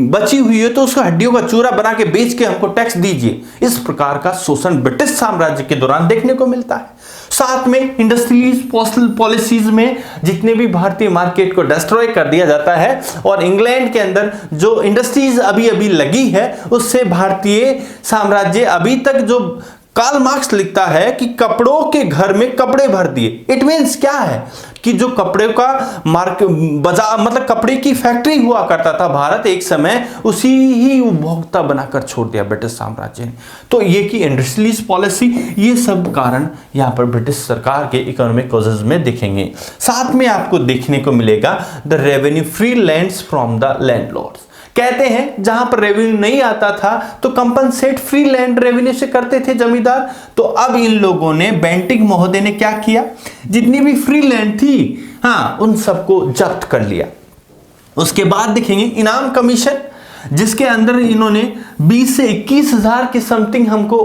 बची हुई है, तो उसको हड्डियों का चूरा बना के बेच के हमको टैक्स दीजिए। इस प्रकार का शोषण ब्रिटिश साम्राज्य के दौरान देखने को मिलता है। साथ में इंडस्ट्रीज पॉलिसीज में जितने भी भारतीय मार्केट को डिस्ट्रॉय कर दिया जाता है, और इंग्लैंड के अंदर जो इंडस्ट्रीज अभी अभी लगी है उससे भारतीय साम्राज्य अभी तक, जो कार्ल मार्क्स लिखता है कि कपड़ों के घर में कपड़े भर दिए। इट मीन्स क्या है कि जो कपड़े का बाजार, मतलब कपड़े की फैक्ट्री हुआ करता था भारत एक समय, उसी ही उपभोक्ता बनाकर छोड़ दिया ब्रिटिश साम्राज्य ने। तो ये कि इंडस्ट्रियलिस्ट पॉलिसी, ये सब कारण यहाँ पर ब्रिटिश सरकार के इकोनॉमिक कॉजेज में दिखेंगे। साथ में आपको देखने को मिलेगा the revenue free lands from the landlords. कहते हैं जहां पर रेवेन्यू नहीं आता था तो कंपनसेट फ्री लैंड रेवेन्यू से करते थे जमींदार। तो अब इन लोगों ने, बेंटिंग महोदय ने क्या किया, जितनी भी फ्री लैंड थी, हाँ, उन सबको जब्त कर लिया। उसके बाद देखेंगे इनाम कमीशन, जिसके अंदर इन्होंने 20 से 21 हजार के समथिंग हमको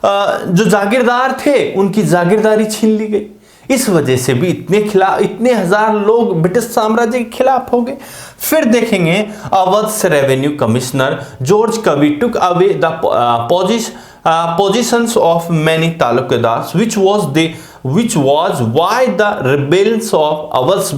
जो जागीरदार थे उनकी जागीरदारी छीन ली गई। इस वजह से भी इतने हजार लोग ब्रिटिश साम्राज्य के खिलाफ हो गए। फिर देखेंगे अवध रेवेन्यू कमिश्नर जॉर्ज कवी took away the positions of many talukadars, which was why the rebellions of ours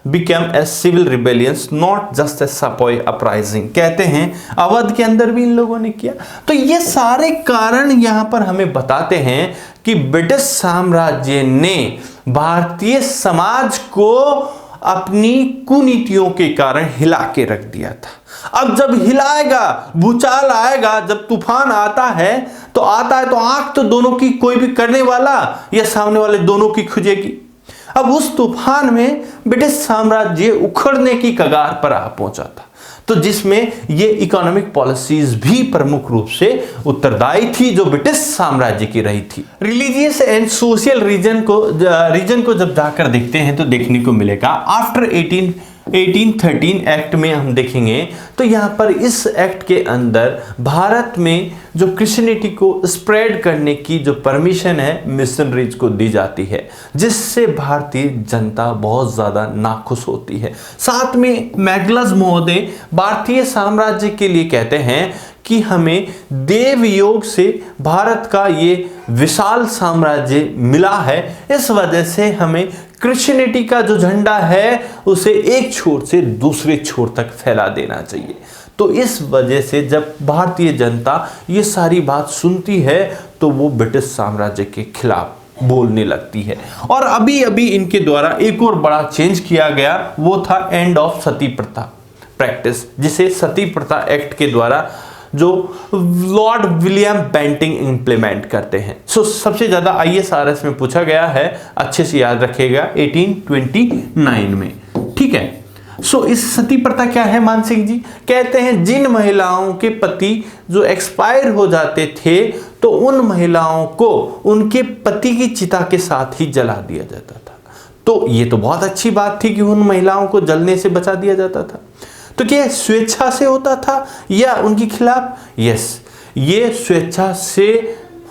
became a civil rebellions, not just a sepoy uprising। कहते हैं अवध के अंदर भी इन लोगों ने किया। तो ये सारे कारण यहाँ पर हमें बताते हैं कि ब्रिटिश साम्राज्य ने भारतीय समाज को अपनी कुनीतियों के कारण हिला के रख दिया था। अब जब हिलाएगा, भूचाल आएगा, जब तूफान आता है तो आंख तो दोनों की, कोई भी करने वाला या सामने वाले दोनों की खुजेगी। अब उस तूफान में ब्रिटिश साम्राज्य उखड़ने की कगार पर आ पहुंचा था, तो जिसमें ये इकोनॉमिक पॉलिसीज भी प्रमुख रूप से उत्तरदायी थी जो ब्रिटिश साम्राज्य की रही थी। रिलीजियस एंड सोशल रीजन को जब जाकर देखते हैं तो देखने को मिलेगा आफ्टर 1813 एक्ट में हम देखेंगे तो यहाँ पर इस एक्ट के अंदर भारत में जो क्रिश्चियनिटी को स्प्रेड करने की जो परमिशन है मिशनरीज को दी जाती है, जिससे भारतीय जनता बहुत ज़्यादा नाखुश होती है। साथ में मैगलस महोदय भारतीय साम्राज्य के लिए कहते हैं कि हमें देव योग से भारत का ये विशाल साम्राज्य मिला है, इस वजह से हमें क्रिश्चियनिटी का जो झंडा है उसे एक छोर से दूसरे छोर तक फैला देना चाहिए। तो इस वजह से जब भारतीय जनता ये सारी बात सुनती है तो वो ब्रिटिश साम्राज्य के खिलाफ बोलने लगती है। और अभी अभी इनके द्वारा एक और बड़ा चेंज किया गया, वो था एंड ऑफ सती प्रथा प्रैक्टिस, जिसे सती प्रथा एक्ट के द्वारा जो लॉर्ड विलियम बेंटिंग इंप्लीमेंट करते हैं। सबसे ज्यादा ISRS में पूछा गया है, अच्छे से याद रखिएगा, 1829 में। ठीक है। इस सती प्रथा क्या है मानसिंह जी? कहते हैं जिन महिलाओं के पति जो एक्सपायर हो जाते थे तो उन महिलाओं को उनके पति की चिता के साथ ही जला दिया जाता था। तो ये तो बहुत अच्छी बात थी कि उन महिलाओं को जलने से बचा दिया जाता था। तो क्या स्वेच्छा से होता था या उनके खिलाफ? यस, ये स्वेच्छा से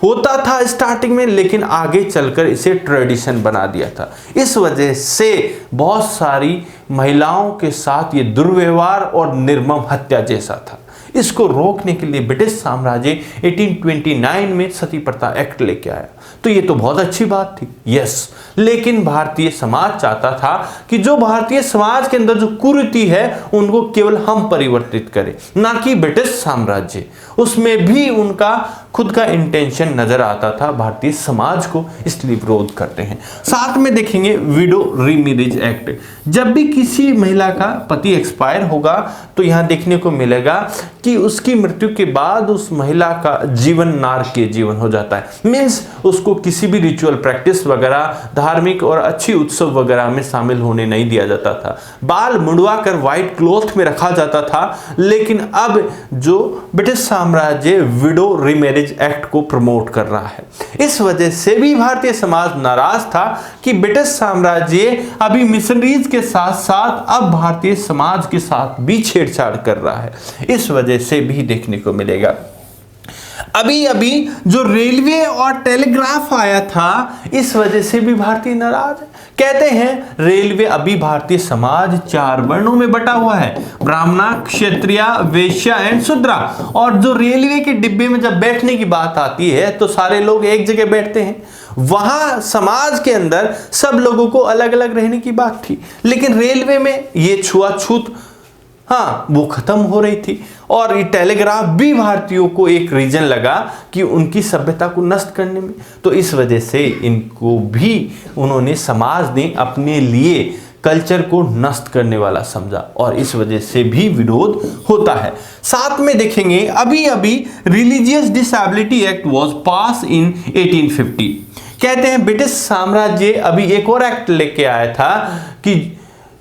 होता था स्टार्टिंग में, लेकिन आगे चलकर इसे ट्रेडिशन बना दिया था। इस वजह से बहुत सारी महिलाओं के साथ ये दुर्व्यवहार और निर्मम हत्या जैसा था। इसको रोकने के लिए ब्रिटिश साम्राज्य 1829 में सती प्रथा एक्ट लेके आया। तो ये तो बहुत अच्छी बात थी, यस। लेकिन भारतीय समाज चाहता था कि जो भारतीय समाज के अंदर जो कुरीति है उनको केवल हम परिवर्तित करें, ना कि ब्रिटिश साम्राज्य। उसमें भी उनका खुद का इंटेंशन नजर आता था भारतीय समाज को, इसलिए विरोध करते हैं। साथ में देखेंगे विडो रीमैरिज एक्ट। जब भी किसी महिला का पति एक्सपायर होगा तो यहां देखने को मिलेगा कि उसकी मृत्यु के बाद उस महिला का जीवन नारकीय जीवन हो जाता है। मीन्स उसको किसी भी रिचुअल प्रैक्टिस वगैरह, धार्मिक और अच्छी उत्सव वगैरह में शामिल होने नहीं दिया जाता था। बाल मुंडवा कर व्हाइट क्लॉथ में रखा जाता था। लेकिन अब जो ब्रिटिश साम्राज्य विडो रीमैरिज एक्ट को प्रमोट कर रहा है, इस वजह से भी भारतीय समाज नाराज था कि ब्रिटिश साम्राज्य अभी मिशनरीज के साथ साथ अब भारतीय समाज के साथ भी छेड़छाड़ कर रहा है। इस वजह से भी देखने को मिलेगा। अभी अभी जो रेलवे और टेलीग्राफ आया था, इस वजह से भी भारतीय नाराज है। कहते हैं रेलवे अभी भारतीय समाज 4 वर्णों में बटा हुआ है, ब्राह्मण, क्षत्रिय, वैश्य एंड शूद्र। और जो रेलवे के डिब्बे में जब बैठने की बात आती है तो सारे लोग एक जगह बैठते हैं। वहां समाज के अंदर सब लोगों को अलग अलग रहने की बात थी, लेकिन रेलवे में ये छुआछूत वो खत्म हो रही थी। और ये टेलीग्राफ भी भारतीयों को एक रीजन लगा कि उनकी सभ्यता को नष्ट करने में, तो इस वजह से इनको भी उन्होंने, समाज ने अपने लिए कल्चर को नष्ट करने वाला समझा और इस वजह से भी विरोध होता है। साथ में देखेंगे अभी अभी रिलीजियस डिसेबिलिटी एक्ट वाज पास इन 1850। कहते हैं ब्रिटिश साम्राज्य अभी एक और एक्ट लेके आया था कि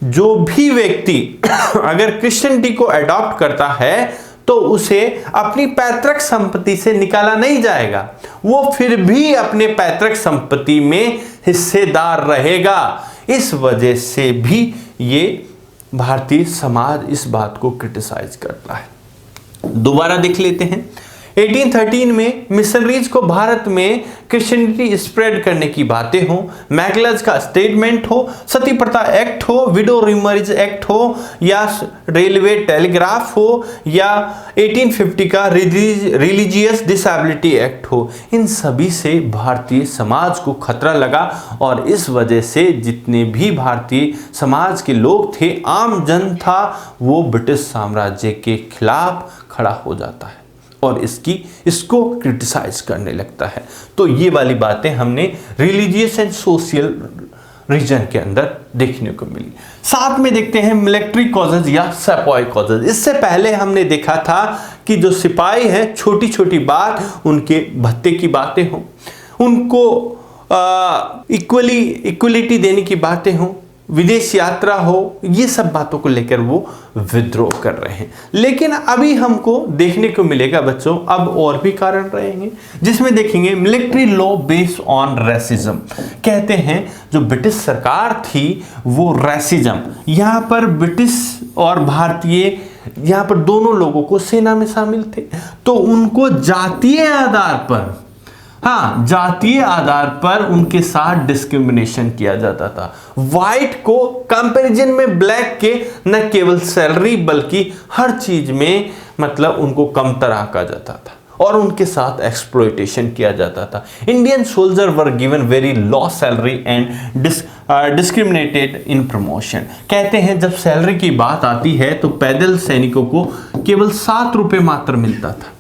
जो भी व्यक्ति अगर क्रिश्चियनिटी को अडॉप्ट करता है तो उसे अपनी पैतृक संपत्ति से निकाला नहीं जाएगा, वो फिर भी अपने पैतृक संपत्ति में हिस्सेदार रहेगा। इस वजह से भी ये भारतीय समाज इस बात को क्रिटिसाइज करता है। दोबारा देख लेते हैं 1813 में मिशनरीज को भारत में क्रिश्चियनिटी स्प्रेड करने की बातें हो, मैगलज का स्टेटमेंट हो, सती प्रथा एक्ट हो, विडो रिमैरिज एक्ट हो, या रेलवे टेलीग्राफ हो, या 1850 का रिलीजियस डिसेबिलिटी एक्ट हो, इन सभी से भारतीय समाज को खतरा लगा और इस वजह से जितने भी भारतीय समाज के लोग थे, आम जन था, वो ब्रिटिश साम्राज्य के खिलाफ खड़ा हो जाता है और इसको क्रिटिसाइज करने लगता है। तो ये वाली बातें हमने रिलीजियस एंड सोशल रीजन के अंदर देखने को मिली। साथ में देखते हैं मिलिट्री कॉजेज या सेपॉय कॉजेज। इससे पहले हमने देखा था कि जो सिपाही हैं, छोटी छोटी बात, उनके भत्ते की बातें हों, उनको इक्वलिटी देने की बातें हों, विदेश यात्रा हो, ये सब बातों को लेकर वो विद्रोह कर रहे हैं। लेकिन अभी हमको देखने को मिलेगा बच्चों, अब और भी कारण रहेंगे, जिसमें देखेंगे military law based on racism. कहते हैं जो ब्रिटिश सरकार थी वो रेसिज्म, यहाँ पर ब्रिटिश और भारतीय, यहाँ पर दोनों लोगों को सेना में शामिल थे, तो उनको जातीय आधार पर, हाँ, जातीय आधार पर उनके साथ डिस्क्रिमिनेशन किया जाता था। व्हाइट को कंपैरिजन में ब्लैक के न केवल सैलरी बल्कि हर चीज में मतलब उनको कम तरह कहा जाता था और उनके साथ एक्सप्लॉयटेशन किया जाता था। Indian soldier were given very low salary and discriminated in promotion. कहते हैं जब सैलरी की बात आती है तो पैदल सैनिकों को केवल 7 रुपए मात्र मिलता था।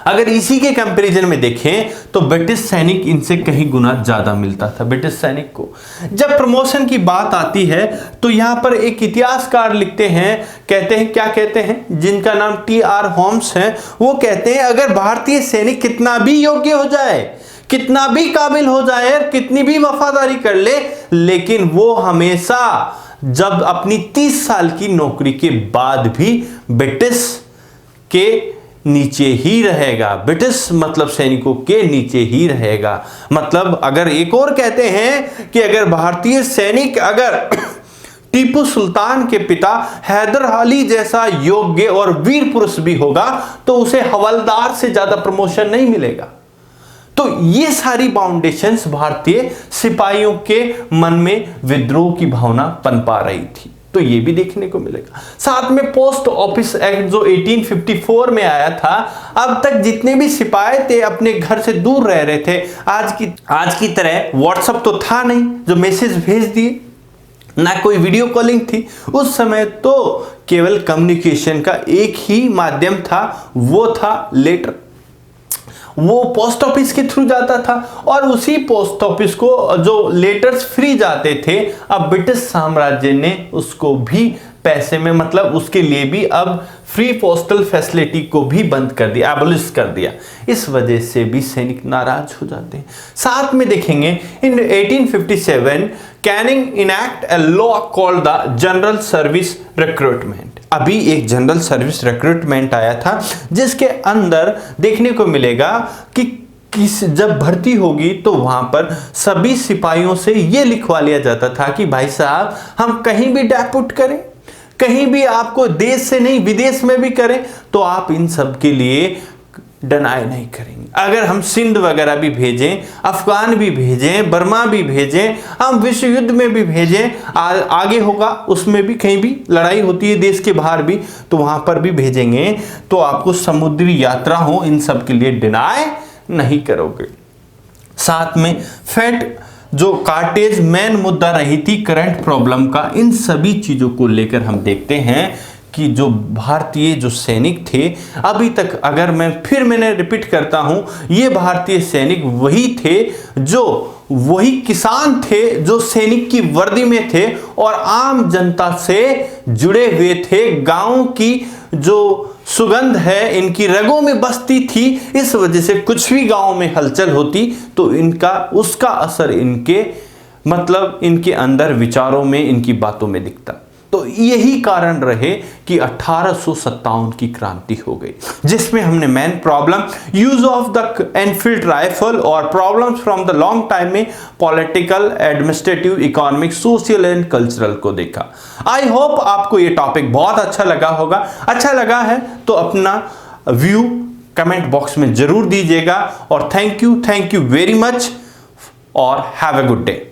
अगर इसी के कंपैरिजन में देखें तो ब्रिटिश सैनिक इनसे कहीं गुना ज्यादा मिलता था ब्रिटिश सैनिक को। जब प्रमोशन की बात आती है तो यहां पर एक इतिहासकार लिखते हैं, कहते हैं, क्या कहते हैं, जिनका नाम T.R. होम्स है, वो कहते हैं अगर भारतीय सैनिक कितना भी योग्य हो जाए, कितना भी काबिल हो जाए, कितनी भी वफादारी कर ले, लेकिन वो हमेशा जब अपनी 30 साल की नौकरी के बाद भी ब्रिटिश के नीचे ही रहेगा, ब्रिटिश मतलब सैनिकों के नीचे ही रहेगा। मतलब अगर एक और कहते हैं कि अगर भारतीय सैनिक अगर टीपू सुल्तान के पिता हैदर अली जैसा योग्य और वीर पुरुष भी होगा तो उसे हवलदार से ज्यादा प्रमोशन नहीं मिलेगा। तो ये सारी फाउंडेशंस भारतीय सिपाहियों के मन में विद्रोह की भावना पनपा रही थी, तो ये भी देखने को मिलेगा। साथ में पोस्ट ऑफिस एक्ट जो 1854 में आया था, अब तक जितने भी सिपाही थे अपने घर से दूर रह रहे थे। आज की तरह व्हाट्सएप तो था नहीं जो मैसेज भेज दिए, ना कोई वीडियो कॉलिंग थी। उस समय तो केवल कम्युनिकेशन का एक ही माध्यम था, वो था लेटर। वो पोस्ट ऑफिस के थ्रू जाता था और उसी पोस्ट ऑफिस को जो लेटर्स फ्री जाते थे, अब ब्रिटिश साम्राज्य ने उसको भी पैसे में, मतलब उसके लिए भी अब फ्री पोस्टल फैसिलिटी को भी बंद कर दिया, एबोलिश कर दिया। इस वजह से भी सैनिक नाराज हो जाते हैं। साथ में देखेंगे इन 1857 Canning enact a law called the general service recruitment. अभी एक जनरल सर्विस रिक्रूटमेंट आया था जिसके अंदर देखने को मिलेगा कि जब भर्ती होगी तो वहां पर सभी सिपाहियों से यह लिखवा लिया जाता था कि भाई साहब हम कहीं भी डेपुट करें, कहीं भी आपको देश से नहीं विदेश में भी करें तो आप इन सब के लिए डिनाई नहीं करेंगे। अगर हम सिंध वगैरह भी भेजें, अफगान भी भेजें, बर्मा भी भेजें, हम विश्व युद्ध में भी भेजें, आगे होगा उसमें भी कहीं भी लड़ाई होती है देश के बाहर भी, तो वहां पर भी भेजेंगे तो आपको समुद्री यात्रा हो इन सब के लिए डिनाई नहीं करोगे। साथ में फेट जो कार्टेज मेन मुद्दा रही थी करंट प्रॉब्लम का, इन सभी चीजों को लेकर हम देखते हैं कि जो भारतीय जो सैनिक थे अभी तक, अगर मैंने रिपीट करता हूं, ये भारतीय सैनिक वही थे जो वही किसान थे जो सैनिक की वर्दी में थे और आम जनता से जुड़े हुए थे। गांव की जो सुगंध है इनकी रगों में बसती थी, इस वजह से कुछ भी गांव में हलचल होती तो उसका असर इनके अंदर विचारों में, इनकी बातों में दिखता। तो यही कारण रहे कि 1857 की क्रांति हो गई, जिसमें हमने main problem use of the Enfield rifle और problems from the long time में political, administrative, economic, social and cultural को देखा। आई होप आपको ये टॉपिक बहुत अच्छा लगा होगा। अच्छा लगा है तो अपना व्यू कमेंट बॉक्स में जरूर दीजिएगा। और थैंक यू वेरी मच और हैव अ गुड डे।